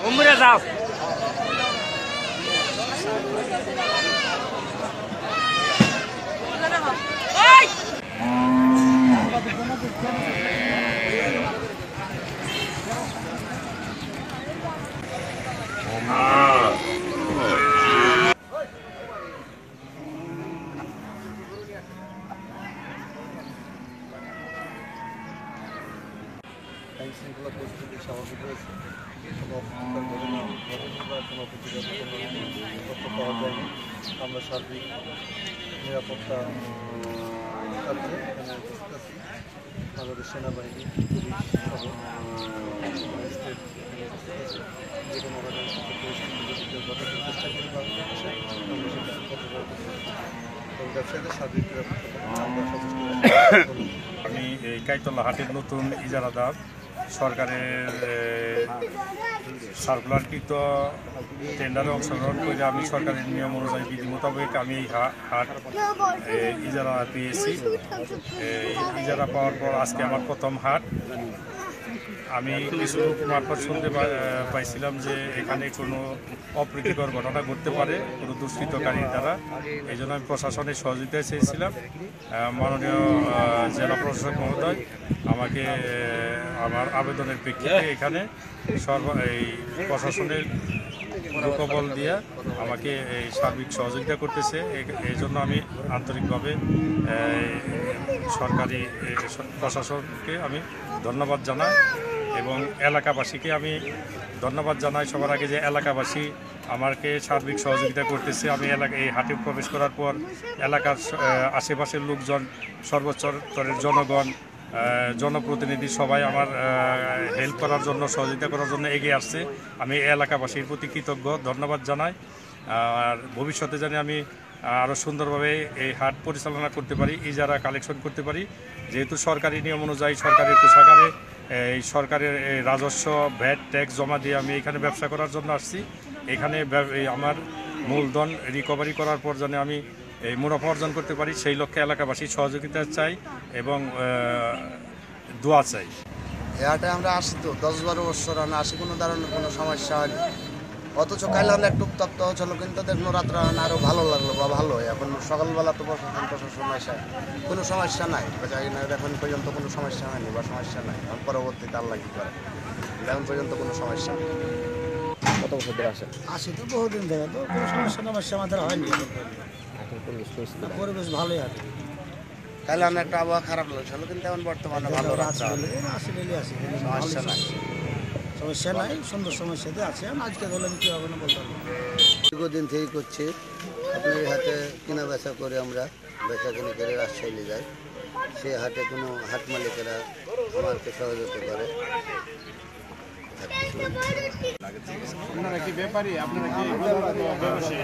Umre যাও আইন শৃঙ্খলা পরিস্থিতি স্বাভাবিক রয়েছে। কোনো অপ্রীতিকর ঘটনা ঘটেনি বা কোনো অপ্রীতিকর তথ্য পাওয়া যায়নি। আমরা সার্বিক নিরাপত্তা স্বার্থে এখানে উপস্থিত আছি। বাংলাদেশ সেনাবাহিনী, পুলিশ সহ স্টেট উপস্থিত আছে। যে কোনো ঘটনার পরিস্থিতি ঘটানোর চেষ্টা করি বাংলাদেশে আমরা সেটা কতটা এবং ব্যবসায়ীদের সার্বিক নিরাপত্তা আমরা সচেষ্ট। আমি এই কাইতলা হাটের নতুন ইজারাদার সরকারের সার্কুলারকৃত টেন্ডারে অংশগ্রহণ করে আমি সরকারের নিয়ম অনুযায়ী বিধি মোতাবেক আমি এই হাট ইজারা পেয়েছি। ইজারা পাওয়ার পর আজকে আমার প্রথম হাট। আমি কিছু মারফত শুনতে পাইছিলাম যে এখানে কোনো অপ্রীতিকর ঘটনা ঘটতে পারে কোনো দুষ্কৃতকারীর দ্বারা। এই জন্য আমি প্রশাসনের সহযোগিতা চেয়েছিলাম। মাননীয় জেলা প্রশাসক মহোদয় আমাকে আমার আবেদনের প্রেক্ষিতে এখানে এই প্রশাসনের লোকবল দিয়ে আমাকে এই সার্বিক সহযোগিতা করতেছে। এই জন্য আমি আন্তরিকভাবে সরকারি প্রশাসনকে আমি ধন্যবাদ জানাই এবং এলাকাবাসীকে আমি ধন্যবাদ জানাই সবার আগে যে এলাকাবাসী আমাকে সার্বিক সহযোগিতা করতেছে। আমি এই হাটে প্রবেশ করার পর এলাকার আশেপাশের লোকজন, সর্বোচ্চ স্তরের জনগণ, জনপ্রতিনিধি সবাই আমার হেল্প করার জন্য, সহযোগিতা করার জন্য এগিয়ে আসছে। আমি এলাকাবাসীর প্রতি কৃতজ্ঞ, ধন্যবাদ জানাই। আর ভবিষ্যতে জানি আমি আরও সুন্দরভাবে এই হাট পরিচালনা করতে পারি, ইজারা কালেকশন করতে পারি। যেহেতু সরকারি নিয়ম অনুযায়ী সরকারি কোষাগারে এই সরকারের রাজস্ব, ভ্যাট, ট্যাক্স জমা দিয়ে আমি এখানে ব্যবসা করার জন্য আসছি। এখানে আমার মূলধন রিকভারি করার পর যেন আমি এই মুনাফা অর্জন করতে পারি, সেই লক্ষ্যে এলাকাবাসীর সহযোগিতা চাই এবং দোয়া চাই। এ হাটে আমরা আসি তো 10-12 বছর আসি, কোনো ধরনের কোনো সমস্যা হয়নি। অথচ কাল একটু উত্তপ্ত হচ্ছিল, কিন্তু দেখলো রাত্রে আরও ভালো লাগলো বা ভালো। এখন সকালবেলা তো প্রশাসন আসে, কোনো সমস্যা নাই, এখন পর্যন্ত কোনো সমস্যা হয়নি বা সমস্যা নাই। এখন পরবর্তীতে আল্লাহ কী করে, এখন পর্যন্ত কোনো সমস্যা নেই। কত বছর ধরে আসেন? আসি তো বহুদিন থেকে, তো কোনো সমস্যা আমাদের হয়নি। পরিবেশ ভালোই আছে। তাহলে আমার একটা আবহাওয়া খারাপ লাগছিল, কিন্তু এখন বর্তমানে ভালো রাখছে, সমস্যা নাই, সমস্যা নাই, সুন্দর সমস্যাতে আছে। আজকে ধরলাম কী হবে না বলতে পারবো। দীর্ঘদিন থেকেই করছি। আপনার হাতে কেনা বেচা করে আমরা বেচা কিনে করে রাজশাহী যাই। সেই হাটে কোনো হাট মালিকেরা আমাকে সহযোগিতা করে। আপনারা কি ব্যাপারী? আপনারা কি ব্যবসায়ী?